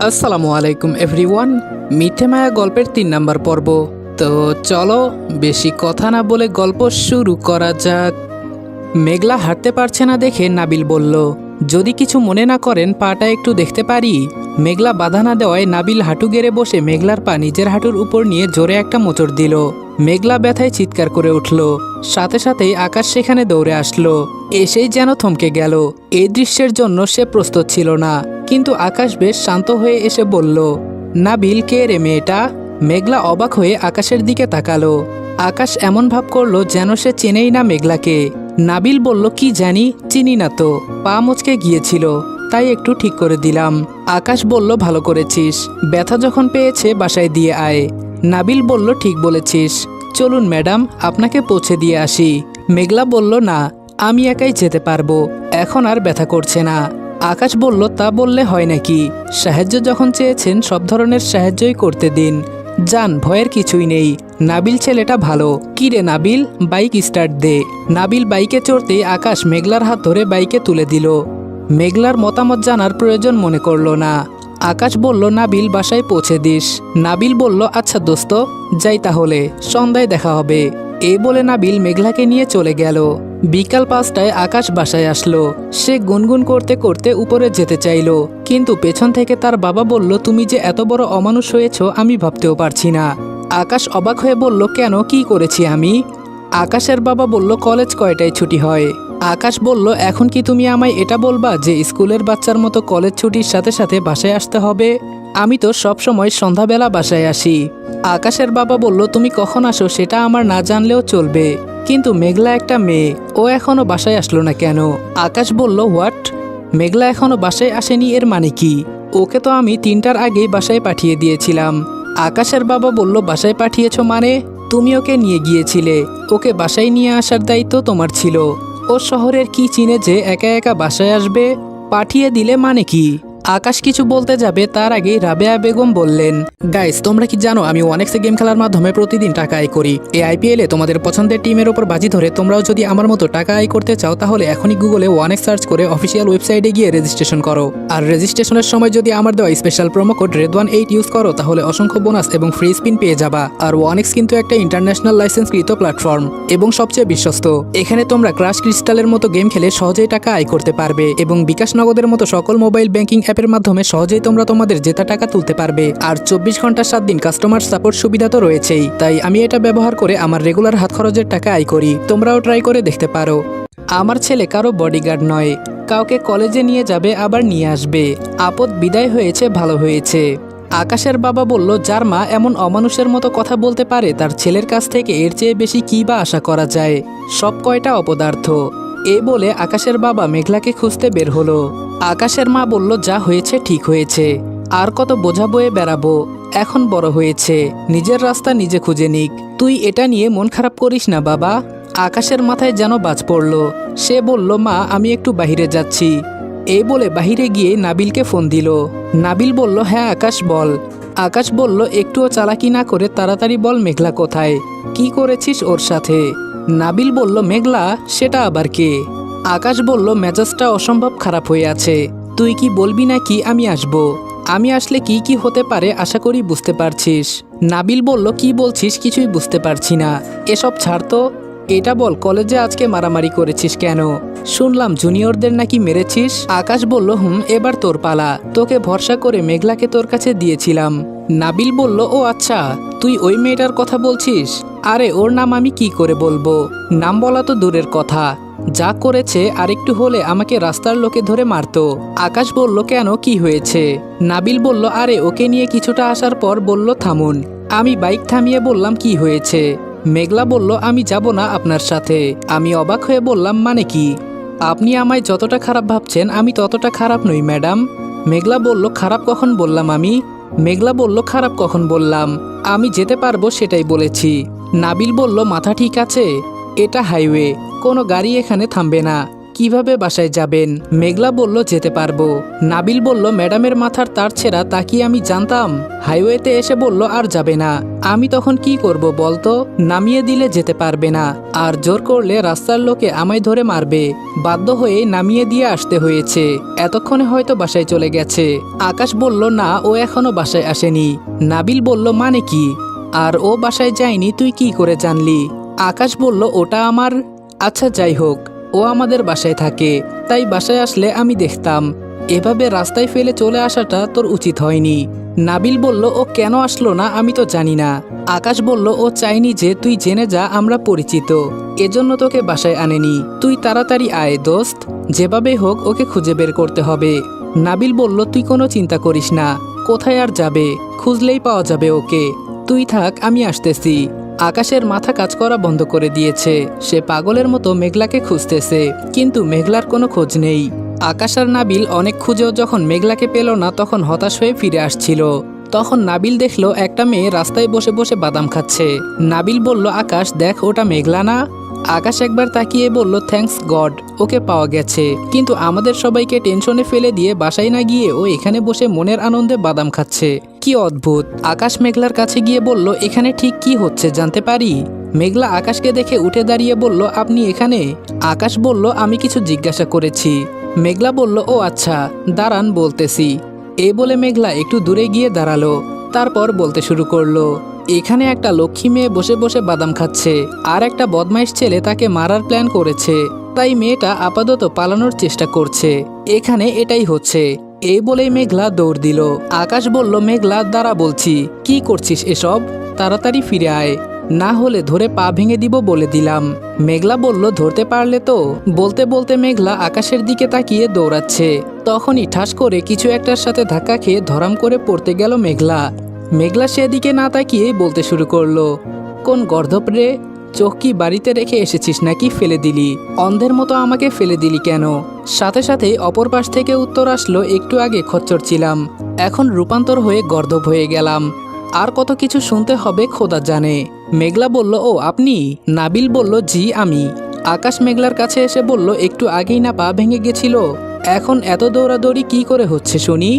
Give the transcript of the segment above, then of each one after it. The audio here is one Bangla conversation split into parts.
আসসালামু আলাইকুম এভরিওয়ান। মিথ্যে মায়া গল্পের 3 নাম্বার পর্ব। তো চলো বেশি কথা না বলে গল্প শুরু করা যাক। মেঘলা হাঁটতে পারছে না দেখে নাবিল বলল, যদি কিছু মনে না করেন পাটা একটু দেখতে পারি। মেঘলা বাধা না দেওয়ায় নাবিল হাঁটু গেড়ে বসে মেঘলার পা নিজের হাঁটুর উপর নিয়ে জোরে একটা মোচড় দিল। মেঘলা ব্যথায় চিৎকার করে উঠল। সাথে সাথেই আকাশ সেখানে দৌড়ে আসলো। এসেই যেন থমকে গেল। এই দৃশ্যের জন্য সে প্রস্তুত ছিল না, কিন্তু আকাশ বেশ শান্ত হয়ে এসে বলল, নাবিল, কে রে মেয়েটা? মেঘলা অবাক হয়ে আকাশের দিকে তাকালো। আকাশ এমন ভাব করলো যেন সে চেনেই না মেঘলাকে। নাবিল বলল, কি জানি, চিনি না তো, পা মুচকে গিয়েছিল, তাই একটু ঠিক করে দিলাম। আকাশ বলল, ভালো করেছিস, ব্যথা যখন পেয়েছে বাসায় দিয়ে আয়। নাবিল বলল, ঠিক বলেছিস, চলুন ম্যাডাম, আপনাকে পৌঁছে দিয়ে আসি। মেঘলা বলল, না, আমি একাই যেতে পারবো, এখন আর ব্যথা করছে না। আকাশ বলল, তা বললে হয় নাকি? সাহায্য যখন চেয়েছেন সব ধরনের সাহায্যই করতে দিন। যান, ভয়ের কিছুই নেই। নাবিল ছেলেটা ভালো। কি রে নাবিল, বাইক স্টার্ট দে। নাবিল বাইকে চড়তেই আকাশ মেঘলার হাত ধরে বাইকে তুলে দিল। মেঘলার মতামত জানার প্রয়োজন মনে করল না। আকাশ বলল, নাবিল, বাসায় পৌঁছে দিস। নাবিল বলল, আচ্ছা দোস্ত, যাই তাহলে, সন্ধ্যায় দেখা হবে। এই বলে নাবিল মেঘলাকে নিয়ে চলে গেল। বিকাল 5টায় আকাশ বাসায় আসলো। সে গুনগুন করতে করতে উপরে যেতে চাইল, কিন্তু পেছন থেকে তার বাবা বলল, তুমি যে এত বড় অমানুষ হয়েছ আমি ভাবতেও পারছি না। আকাশ অবাক হয়ে বলল, কেন, কি করেছি আমি? আকাশের বাবা বলল, কলেজ কয়টায় ছুটি হয়? আকাশ বলল, এখন কি তুমি আমায় এটা বলবা যে স্কুলের বাচ্চার মতো কলেজ ছুটির সাথে সাথে বাসায় আসতে হবে? আমি তো সব সময় সন্ধ্যাবেলা বাসায় আসি। আকাশের বাবা বলল, তুমি কখন আসো সেটা আমার না জানলেও চলবে, কিন্তু মেঘলা একটা মেয়ে, ও এখনো বাসায় আসলো না কেন? আকাশ বলল, হোয়াট? মেঘলা এখনো বাসায় আসেনি এর মানে কি? ওকে তো আমি 3টার আগেই বাসায় পাঠিয়ে দিয়েছিলাম। আকাশের বাবা বলল, বাসায় পাঠিয়েছ মানে? তুমি ওকে নিয়ে গিয়েছিলে, ওকে বাসায় নিয়ে আসার দায়িত্ব তোমার ছিল। ও শহরের কি চিনে যে একা একা বাসায় আসবে? পাঠিয়ে দিলে মানে কি? আকাশ কিছু বলতে যাবে তার আগেই রাবেয়া বেগম বললেন, গাইস, তোমরা কি জানো আমি ওয়ানেক্সে গেম খেলার মাধ্যমে প্রতিদিন টাকা আয় করি। এই আইপিএলে তোমাদের পছন্দের টিমের ওপর বাজি ধরে তোমরাও যদি আমার মতো টাকা আয় করতে চাও, তাহলে এখনই গুগলে ওয়ানেক্স সার্চ করে অফিসিয়াল ওয়েবসাইটে গিয়ে রেজিস্ট্রেশন করো। আর রেজিস্ট্রেশনের সময় যদি আমার দেওয়া special promo code RED18 use করো, তাহলে অসংখ্য বোনাস এবং ফ্রি স্পিন পেয়ে যাবা। আর ওয়ানেক্স কিন্তু একটা ইন্টারন্যাশনাল লাইসেন্সকৃত প্ল্যাটফর্ম এবং সবচেয়ে বিশ্বস্ত। এখানে তোমরা ক্রাশ ক্রিস্টালের মতো গেম খেলে সহজেই টাকা আয় করতে পারবে এবং বিকাশ নগদের মতো সকল মোবাইল ব্যাংকিং অ্যাপের মাধ্যমে সহজেই তোমরা তোমাদের জেতা টাকা তুলতে পারবে। আর 24 ঘন্টা 7 দিন কাস্টমার সাপোর্ট সুবিধা তো রয়েছেই। তাই আমি এটা ব্যবহার করে আমার রেগুলার হাত খরচের টাকা আয় করি। তোমরাও ট্রাই করে দেখতে পারো। আমার ছেলে কারো বডিগার্ড নয়, কাউকে কলেজে নিয়ে যাবে আবার নিয়ে আসবে। আপদ বিদায় হয়েছে, ভালো হয়েছে। আকাশের বাবা বলল, যার মা এমন অমানুষের মতো কথা বলতে পারে, তার ছেলের কাছ থেকে এর চেয়ে বেশি কী বা আশা করা যায়? সব কয়টা অপদার্থ। এই বলে আকাশের বাবা মেঘলাকে খুঁজতে বের হলো। আকাশের মা বলল, যা হয়েছে ঠিক হয়েছে, আর কত বোঝা বয়ে বেড়াবো, এখন বড় হয়েছে, নিজের রাস্তা নিজে খুঁজে নিক। তুই এটা নিয়ে মন খারাপ করিস না বাবা। আকাশের মাথায় যেন বাজ পড়ল। সে বলল, মা, আমি একটু বাহিরে যাচ্ছি। এই বলে বাহিরে গিয়ে নাবিলকে ফোন দিল। নাবিল বলল, হ্যাঁ আকাশ, বল। আকাশ বলল, একটুও চালাকি না করে তাড়াতাড়ি বল মেঘলা কোথায়, কি করেছিস ওর সাথে? নাবিল বলল, মেঘলা, সেটা আবার কে? আকাশ বলল, মেজাজটা অসম্ভব খারাপ হয়ে আছে, তুই কি বলবি নাকি আমি আসব? আমি আসলে কি কি হতে পারে আশা করি বুঝতে পারছিস। নাবিল বলল, কি বলছিস কিছুই বুঝতে পারছি না। এসব ছাড় তো, এটা বল, কলেজে আজকে মারামারি করেছিস কেন? শুনলাম জুনিয়রদের নাকি মেরেছিস। আকাশ বলল, এবার তোর পালা, তোকে ভরসা করে মেঘলাকে তোর কাছে দিয়েছিলাম। নাবিল বলল, ও আচ্ছা, তুই ওই মেয়েটার কথা বলছিস? আরে ওর নাম আমি কি করে বলবো, নাম বলা তো দূরের কথা, যা করেছে আরেকটু হলে আমাকে রাস্তার লোকে ধরে মারতো। আকাশ বলল, কেন, কি হয়েছে? নাবিল বলল, আরে ওকে নিয়ে কিছুটা আসার পর বলল, থামুন। আমি বাইক থামিয়ে বললাম, কি হয়েছে? মেঘলা বলল, আমি যাব না আপনার সাথে। আমি অবাক হয়ে বললাম, মানে কি? আপনি আমায় যতটা খারাপ ভাবছেন আমি ততটা খারাপ নই ম্যাডাম। মেঘলা বলল, খারাপ কখন বললাম আমি? মেঘলা বলল, খারাপ কখন বললাম? আমি যেতে পারবো সেটাই বলেছি। নাবিল বলল, মাথা ঠিক আছে? এটা হাইওয়ে, কোনো গাড়ি এখানে থামবে না, কিভাবে বাসায় যাবেন? মেঘলা বলল যেতে পারবো। নাবিল বলল ম্যাডামের মাথার তার ছেঁড়া তা কি আমি জানতাম? হাইওয়েতে এসে বলল আর যাবে না। আমি তখন কি করব বলতো? নামিয়ে দিলে যেতে পারবে না, আর জোর করলে রাস্তার লোকে আমায় ধরে মারবে। বাধ্য হয়ে নামিয়ে দিয়ে আসতে হয়েছে। এতক্ষণে হয়তো বাসায় চলে গেছে। আকাশ বলল না, ও এখনো বাসায় আসেনি। নাবিল বলল মানে কি? আর ও বাসায় যায়নি তুই কি করে জানলি? আকাশ বলল ওটা আমার, আচ্ছা যাই হোক, ও আমাদের বাসায় থাকে, তাই বাসায় আসলে আমি দেখতাম। এভাবে রাস্তায় ফেলে চলে আসাটা তোর উচিত হয়নি। নাবিল বলল ও কেন আসলো না আমি তো জানি না। আকাশ বলল ও চাইনি যে তুই জেনে যা আমরা পরিচিত, এজন্য তোকে বাসায় আনেনি। তুই তাড়াতাড়ি আয় দোস্ত, যেভাবে হোক ওকে খুঁজে বের করতে হবে। নাবিল বলল তুই কোনো চিন্তা করিস না, কোথায় আর যাবে, খুঁজলেই পাওয়া যাবে ওকে। তুই থাক, আমি আসতেছি। আকাশের মাথা কাজ করা বন্ধ করে দিয়েছে। সে পাগলের মতো মেঘলাকে খুঁজতেছে, কিন্তু মেঘলার কোনো খোঁজ নেই। আকাশ আর নাবিল অনেক খুঁজেও যখন মেঘলাকে পেল না, তখন হতাশ হয়ে ফিরে আসছিল। তখন নাবিল দেখলো একটা মেয়ে রাস্তায় বসে বসে বাদাম খাচ্ছে। নাবিল বলল আকাশ দেখ, ওটা মেঘলা না? আকাশ একবার তাকিয়ে বলল থ্যাঙ্কস গড, ওকে পাওয়া গেছে। কিন্তু আমাদের সবাইকে টেনশনে ফেলে দিয়ে বাসায় না গিয়ে ও এখানে বসে মনের আনন্দে বাদাম খাচ্ছে, কি অদ্ভুত। আকাশ মেঘলার কাছে গিয়ে বলল এখানে ঠিক কি হচ্ছে জানতে পারি? মেঘলা আকাশকে দেখে উঠে দাঁড়িয়ে বলল আপনি এখানে? আকাশ বলল আমি কিছু জিজ্ঞাসা করেছি। মেঘলা বলল ও আচ্ছা, দাঁড়ান বলতেছি। এই বলে মেঘলা একটু দূরে গিয়ে দাঁড়ালো, তারপর বলতে শুরু করলো এখানে একটা লক্ষ্মী মেয়ে বসে বসে বাদাম খাচ্ছে, আর একটা বদমাইশ ছেলে তাকে মারার প্ল্যান করেছে, তাই মেয়েটা আপাতত পালানোর চেষ্টা করছে। এখানে এটাই হচ্ছে। এই বলেই মেঘলা দৌড় দিল। আকাশ বলল মেঘলা দাঁড়া বলছি, কি করছিস এসব? তাড়াতাড়ি ফিরে আয়, না হলে ধরে পা ভেঙে দিব বলে দিলাম। মেঘলা বলল ধরতে পারলে তো। বলতে বলতে মেঘলা আকাশের দিকে তাকিয়ে দৌড়াচ্ছে। তখনই ঠাস করে কিছু একটার সাথে ধাক্কা খেয়ে ধরাম করে পড়তে গেল মেঘলা। মেঘলা সেদিকে না তাকিয়ে বলতে শুরু করলো কোন গর্ধপ রে, চোখ কি বাড়িতে রেখে এসেছিস নাকি ফেলে দিলি? অন্ধের মতো আমাকে ফেলে দিলি কেন? সাথে সাথে অপর পাশ থেকে উত্তর আসলো একটু আগে খচ্চর ছিলাম, এখন রূপান্তর হয়ে গর্ধপ হয়ে গেলাম। আর কত কিছু শুনতে হবে খোদা জানে। মেঘলা বলল ও আপনি? নাবিল বলল জি আমি। আকাশ মেঘলার কাছে এসে বলল একটু আগেই না পা ভেঙে গেছিল, এখন এত দৌড়াদৌড়ি কি করে হচ্ছে শুনি?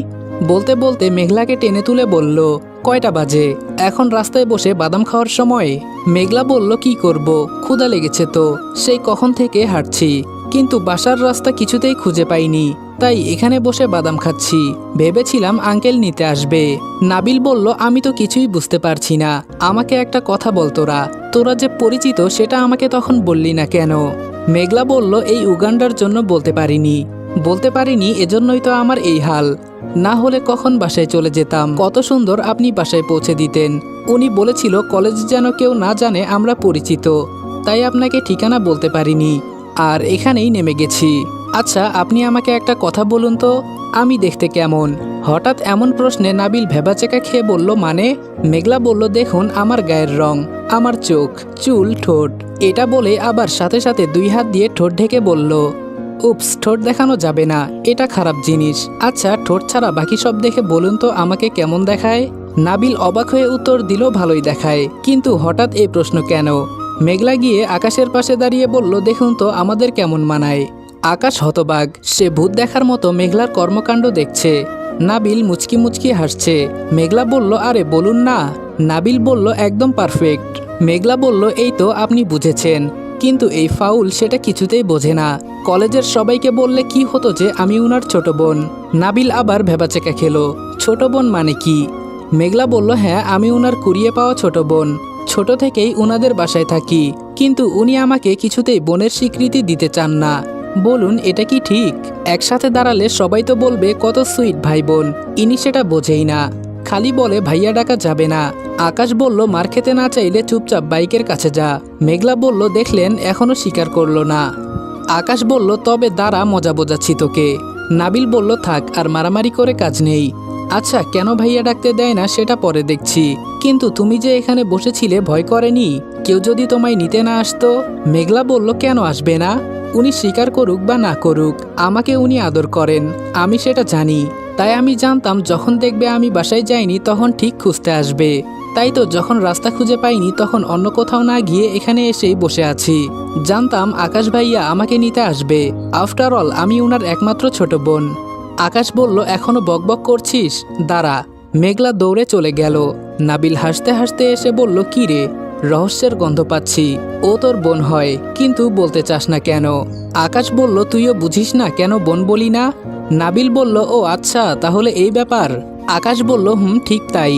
বলতে বলতে মেঘলাকে টেনে তুলে বলল কয়টা বাজে? এখন রাস্তায় বসে বাদাম খাওয়ার সময়? মেঘলা বলল কি করব, ক্ষুধা লেগেছে তো, সেই কখন থেকে হাঁটছি, কিন্তু বাসার রাস্তা কিছুতেই খুঁজে পাইনি, তাই এখানে বসে বাদাম খাচ্ছি। ভেবেছিলাম আঙ্কেল নিতে আসবে। নাবিল বলল আমি তো কিছুই বুঝতে পারছি না, আমাকে একটা কথা বল, তোরা যে পরিচিত সেটা আমাকে তখন বললি না কেন? মেঘলা বলল এই উগান্ডার জন্য বলতে পারিনি, এজন্যই তো আমার এই হাল। না হলে কখন বাসায় চলে যেতাম, কত সুন্দর আপনি বাসায় পৌঁছে দিতেন। উনি বলেছিল কলেজ যেন কেউ না জানে আমরা পরিচিত, তাই আপনাকে ঠিকানা বলতে পারিনি, আর এখানেই নেমে গেছি। আচ্ছা আপনি আমাকে একটা কথা বলুন তো, আমি দেখতে কেমন? হঠাৎ এমন প্রশ্নে নাবিল ভেবাচেকা খেয়ে বলল মানে? মেঘলা বলল দেখুন আমার গায়ের রং, আমার চোখ, চুল, ঠোঁট। এটা বলে আবার সাথে সাথে 2 হাত দিয়ে ঠোঁট ঢেকে বলল উপস, ঠোঁট দেখানো যাবে না, এটা খারাপ জিনিস। আচ্ছা ঠোঁট ছাড়া বাকি সব দেখে বলুন তো আমাকে কেমন দেখায়? নাবিল অবাক হয়ে উত্তর দিল ভালোই দেখায়, কিন্তু হঠাৎ এই প্রশ্ন কেন? মেঘলা গিয়ে আকাশের পাশে দাঁড়িয়ে বলল দেখুন তো আমাদের কেমন মানায়। আকাশ হতবাক, সে ভূত দেখার মতো মেঘলার কর্মকাণ্ড দেখছে। নাবিল মুচকি মুচকি হাসছে। মেঘলা বলল আরে বলুন না। নাবিল বলল একদম পারফেক্ট। মেঘলা বলল এই তো আপনি বুঝেছেন, কিন্তু এই ফাউল সেটা কিছুতেই বোঝে না। কলেজের সবাইকে বললে কি হতো যে আমি উনার ছোট বোন? নাবিল আবার ভেবাচেকা খেলো, ছোট বোন মানে কি? মেঘলা বলল হ্যাঁ আমি উনার কুড়িয়ে পাওয়া ছোট বোন, ছোট থেকেই উনাদের বাসায় থাকি, কিন্তু উনি আমাকে কিছুতেই বোনের স্বীকৃতি দিতে চান না। বলুন এটা কি ঠিক? একসাথে দাঁড়ালে সবাই তো বলবে কত সুইট ভাই বোন, ইনি সেটা বোঝেই না, খালি বলে ভাইয়া ডাকা যাবে না। আকাশ বলল মার খেতে না চাইলে চুপচাপ বাইকের কাছে যা। মেঘলা বলল দেখলেন এখনো স্বীকার করলো না। আকাশ বলল তবে দাঁড়া মজা বোঝাচ্ছি তোকে। নাবিল বলল থাক, আর মারামারি করে কাজ নেই। আচ্ছা কেন ভাইয়া ডাকতে দেয় না সেটা পরে দেখছি, কিন্তু তুমি যে এখানে বসেছিলে ভয় করেনি কেউ যদি তোমায় নিতে না আসতো? মেঘলা বলল কেন আসবে না? উনি স্বীকার করুক বা না করুক, আমাকে উনি আদর করেন, আমি সেটা জানি। তাই আমি জানতাম যখন দেখবে আমি বাসায় যাইনি তখন ঠিক খুঁজতে আসবে, তাই তো যখন রাস্তা খুঁজে পাইনি তখন অন্য কোথাও না গিয়ে এখানে এসেই বসে আছি। জানতাম আকাশ ভাইয়া আমাকে নিতে আসবে। আফটার অল আমি ওনার একমাত্র ছোট বোন। আকাশ বলল, এখনো বকবক করছিস, দাঁড়া। মেঘলা দৌড়ে চলে গেল। নাবিল হাসতে হাসতে এসে বলল, কি রে, রহস্যের গন্ধ পাচ্ছি। ও তোর বোন হয়, কিন্তু বলতে চাস না কেন? আকাশ বলল, তুইও বুঝিস না কেন বোন বলি না? নাবিল বলল, ও আচ্ছা, তাহলে এই ব্যাপার। আকাশ বলল, ঠিক তাই।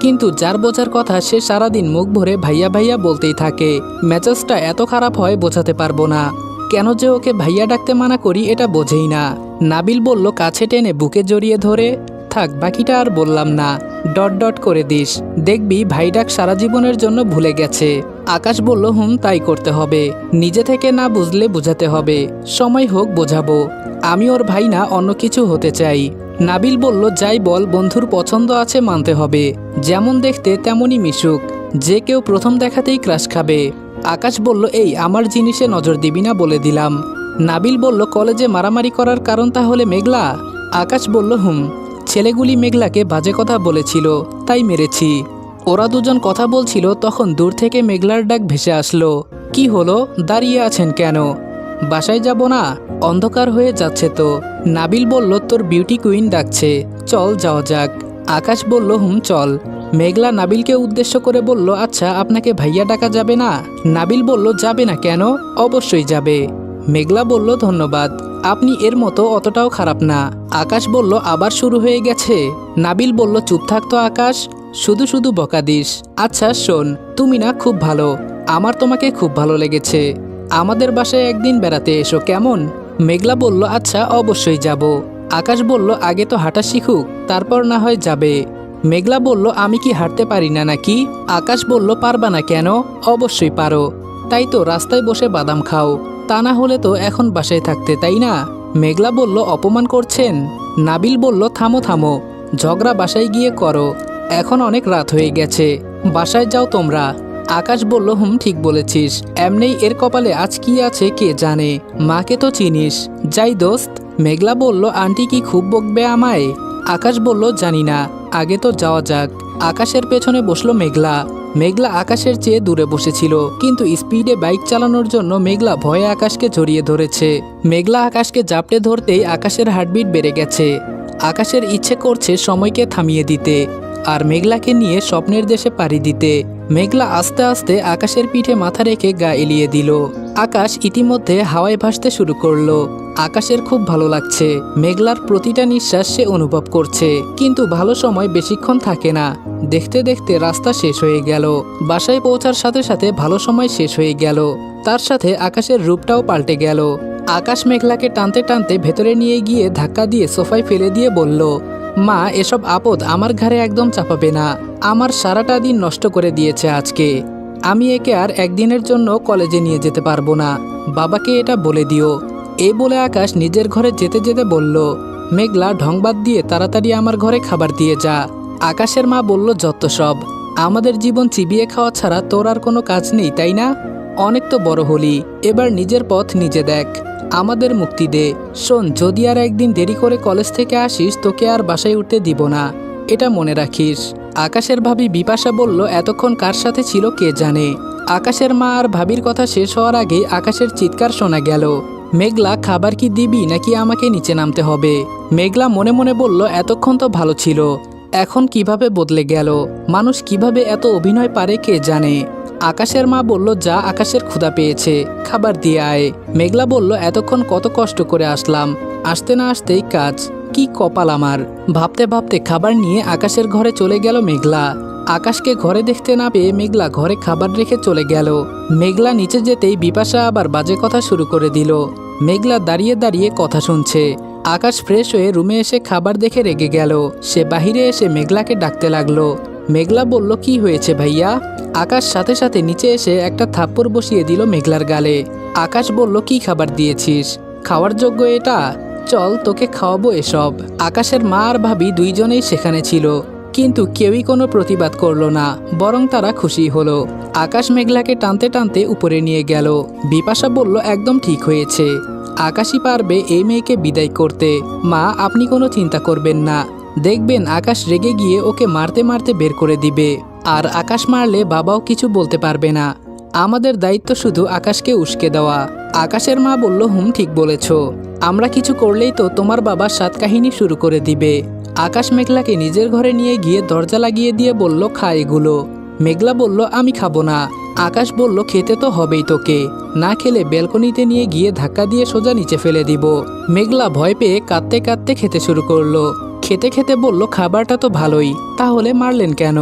কিন্তু যার বোঝার কথা সে সারাদিন মুখ ভরে ভাইয়া ভাইয়া বলতেই থাকে। মেজাজটা এত খারাপ হয় বোঝাতে পারবো না। কেন যে ওকে ভাইয়া ডাকতে মানা করি এটা বোঝেই না। নাবিল বলল, কাছে টেনে বুকে জড়িয়ে ধরে, থাক বাকিটা আর বললাম না, ডট ডট করে দিস, দেখবি ভাই ডাক সারা জীবনের জন্য ভুলে গেছে। আকাশ বলল, তাই করতে হবে, নিজে থেকে না বুঝলে বোঝাতে হবে, সময় হোক বোঝাবো। আমি ওর ভাই না অন্য কিছু হতে চাই। নাবিল বলল, যাই বল, বন্ধুর পছন্দ আছে মানতে হবে, যেমন দেখতে তেমনই মিশুক, যে কেউ প্রথম দেখাতেই ক্রাশ খাবে। আকাশ বলল, এই আমার জিনিসে নজর দিবি না বলে দিলাম। নাবিল বলল, কলেজে মারামারি করার কারণ তাহলে মেঘলা? আকাশ বলল, ছেলেগুলি মেঘলাকে বাজে কথা বলেছিল, তাই মেরেছি। ওরা দুজন কথা বলছিল, তখন দূর থেকে মেঘলার ডাক ভেসে আসলো। কি হলো, দাঁড়িয়ে আছেন কেন? বাসায় যাব না? অন্ধকার হয়ে যাচ্ছে তো। নাবিল বলল, তোর বিউটি কুইন ডাকছে, চল যাওয়া যাক। আকাশ বলল, চল। মেঘলা নাবিলকে উদ্দেশ্য করে বলল, আচ্ছা আপনাকে ভাইয়া ডাকা যাবে না? নাবিল বলল, যাবে না কেন, অবশ্যই যাবে। মেঘলা বলল, ধন্যবাদ, আপনি এর মতো অতটাও খারাপ না। আকাশ বলল, আবার শুরু হয়ে গেছে। নাবিল বলল, চুপ থাকতো আকাশ, শুধু শুধু বকা দিস। আচ্ছা শোন, তুমি না খুব ভালো, আমার তোমাকে খুব ভালো লেগেছে, আমাদের বাসায় একদিন বেড়াতে এসো কেমন? মেঘলা বলল, আচ্ছা অবশ্যই যাব। আকাশ বলল, আগে তো হাঁটা শিখুক, তারপর না হয় যাবে। মেঘলা বলল, আমি কি হাঁটতে পারি না নাকি? আকাশ বলল, পারবা না কেন, অবশ্যই পারো, তাই তো রাস্তায় বসে বাদাম খাও, তা না হলে তো এখন বাসায় থাকতে, তাই না? মেঘলা বলল, অপমান করছেন? নাবিল বলল, থামো থামো, ঝগড়া বাসায় গিয়ে করো, এখন অনেক রাত হয়ে গেছে, বাসায় যাও তোমরা। আকাশ বলল, ঠিক বলেছিস, এমনিই এর কপালে আজ কি আছে কে জানে, মাকে তো চিনিস, যাই দোস্ত। মেঘলা বলল, আন্টি কি খুব বকবে আমায়? আকাশ বলল, জানি না, আগে তো যাওয়া যাক। আকাশের পেছনে বসলো মেঘলা। মেঘলা আকাশের চেয়ে দূরে বসেছিল, কিন্তু স্পিডে বাইক চালানোর জন্য মেঘলা ভয়ে আকাশকে জড়িয়ে ধরেছে। মেঘলা আকাশকে জাপটে ধরতেই আকাশের হার্টবিট বেড়ে গেছে। আকাশের ইচ্ছে করছে সময়কে থামিয়ে দিতে, আর মেঘলাকে নিয়ে স্বপ্নের দেশে পাড়ি দিতে। মেঘলা আস্তে আস্তে আকাশের পিঠে মাথা রেখে গা এলিয়ে দিল। আকাশ ইতিমধ্যে হাওয়ায় ভাসতে শুরু করলো। আকাশের খুব ভালো লাগছে, মেঘলার প্রতিটা নিঃশ্বাস সে অনুভব করছে। কিন্তু ভালো সময় বেশিক্ষণ থাকে না, দেখতে দেখতে রাস্তা শেষ হয়ে গেল। বাসায় পৌঁছার সাথে সাথে ভালো সময় শেষ হয়ে গেল, তার সাথে আকাশের রূপটাও পাল্টে গেল। আকাশ মেঘলাকে টানতে টানতে ভেতরে নিয়ে গিয়ে ধাক্কা দিয়ে সোফায় ফেলে দিয়ে বলল, মা, এসব আপদ আমার ঘাড়ে একদম চাপাবে না, আমার সারাটা দিন নষ্ট করে দিয়েছে আজকে, আমি একে আর একদিনের জন্য কলেজে নিয়ে যেতে পারবো না, বাবাকে এটা বলে দিও। এই বলে আকাশ নিজের ঘরে যেতে যেতে বলল, মেঘলা, ঢং বাদ দিয়ে তাড়াতাড়ি আমার ঘরে খাবার দিয়ে যা। আকাশের মা বলল, যত সব, আমাদের জীবন চিবিয়ে খাওয়া ছাড়া তোর আর কোনো কাজ নেই তাই না? অনেক তো বড় হলি, এবার নিজের পথ নিজে দেখ, আমাদের মুক্তি দে। শোন, যদি আর একদিন দেরি করে কলেজ থেকে আসিস তোকে আর বাসায় উঠতে দিব না, এটা মনে রাখিস। আকাশের ভাবি বিপাশা বলল, এতক্ষণ কার সাথে ছিল কে জানে। আকাশের মা আর ভাবির কথা শেষ হওয়ার আগেই আকাশের চিৎকার শোনা গেল, মেঘলা, খাবার কি দিবি নাকি আমাকে নিচে নামতে হবে? মেঘলা মনে মনে বলল, এতক্ষণ তো ভালো ছিল, এখন কিভাবে বদলে গেল, মানুষ কিভাবে এত অভিনয় পারে কে জানে। আকাশের মা বলল, যা, আকাশের ক্ষুধা পেয়েছে, খাবার দিয়ে আয়। মেঘলা বলল, এতক্ষণ কত কষ্ট করে আসলাম, আসতে না আসতেই কাজ, কি কপাল আমার। ভাবতে ভাবতে খাবার নিয়ে আকাশের ঘরে চলে গেল মেঘলা। আকাশকে ঘরে দেখতে না পেয়ে মেঘলা ঘরে খাবার রেখে চলে গেল। মেঘলা নিচে যেতেই বিপাশা আবার বাজে কথা শুরু করে দিল। মেঘলা দাঁড়িয়ে দাঁড়িয়ে কথা শুনছে। আকাশ ফ্রেশ হয়ে রুমে এসে খাবার দেখে রেগে গেল। সে বাহিরে এসে মেঘলাকে ডাকতে লাগলো। মেঘলা বলল, কি হয়েছে ভাইয়া? আকাশ সাথে সাথে নিচে এসে একটা থাপ্পড় বসিয়ে দিল মেঘলার গালে। আকাশ বলল, কি খাবার দিয়েছিস, খাওয়ার যোগ্য এটা? চল তোকে খাওয়াবো এসব। আকাশের মা আর ভাবি দুইজনেই সেখানে ছিল, কিন্তু কেউই কোনো প্রতিবাদ করলো না, বরং তারা খুশি হলো। আকাশ মেঘলাকে টানতে টানতে উপরে নিয়ে গেল। বিপাশা বলল, একদম ঠিক হয়েছে, আকাশই পারবে এই মেয়েকে বিদায় করতে। মা, আপনি কোনো চিন্তা করবেন না, দেখবেন আকাশ রেগে গিয়ে ওকে মারতে মারতে বের করে দিবে, আর আকাশ মারলে বাবাও কিছু বলতে পারবে না। আমাদের দায়িত্ব শুধু আকাশকে উস্কে দেওয়া। আকাশের মা বলল, হুম, ঠিক বলেছ। আমরা কিছু করলেই তো তোমার বাবা সাত কাহিনী শুরু করে দিবে। আকাশ মেঘলাকে নিজের ঘরে নিয়ে গিয়ে দরজা লাগিয়ে দিয়ে বলল, খা এগুলো। মেঘলা বলল, আমি খাবো না। আকাশ বলল, খেতে তো হবেই তোকে, না খেলে ব্যালকনিতে নিয়ে গিয়ে ধাক্কা দিয়ে সোজা নিচে ফেলে দিব। মেঘলা ভয় পেয়ে কাঁদতে কাঁদতে খেতে শুরু করলো। খেতে খেতে বলল, খাবারটা তো ভালোই, তাহলে মারলেন কেন?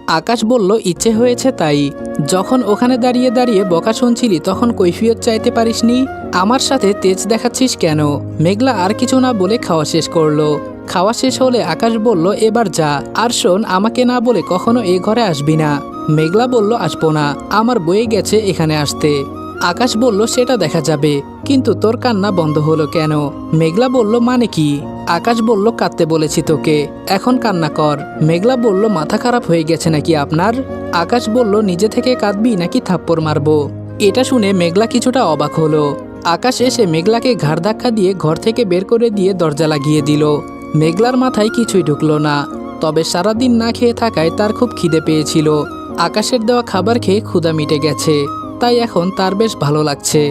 আকাশ বলল, ইচ্ছে হয়েছে তাই। যখন ওখানে দাঁড়িয়ে দাঁড়িয়ে বকা শুনছিলি তখন কৈফিয়ত চাইতে পারিসনি? আমার সাথে তেজ দেখাচ্ছিস কেন? মেঘলা আর কিছু না বলে খাওয়া শেষ করলো। খাওয়া শেষ হলে আকাশ বলল, এবার যা, আর শোন, আমাকে না বলে কখনো এ ঘরে আসবি না। মেঘলা বলল, আসবো না, আমার বয়ে গেছে এখানে আসতে। আকাশ বলল, সেটা দেখা যাবে, কিন্তু তোর কান্না বন্ধ হলো কেন? মেঘলা বলল, মানে কি? আকাশ বলল, কাঁদতে বলেছি তোকে, এখন কান্না কর। মেঘলা বলল, মাথা খারাপ হয়ে গেছে নাকি আপনার? আকাশ বলল, নিজে থেকে কাঁদবি নাকি থাপ্পড় মারবো? এটা শুনে মেঘলা কিছুটা অবাক হলো। আকাশ এসে মেঘলাকে ঘাড় ধাক্কা দিয়ে ঘর থেকে বের করে দিয়ে দরজা লাগিয়ে দিল। মেঘলার মাথায় কিছুই ঢুকলো না, তবে সারাদিন না খেয়ে থাকায় তার খুব খিদে পেয়েছিল। আকাশের দেওয়া খাবার খেয়ে ক্ষুধা মিটে গেছে, তাই এখন তার বেশ ভালো লাগছে।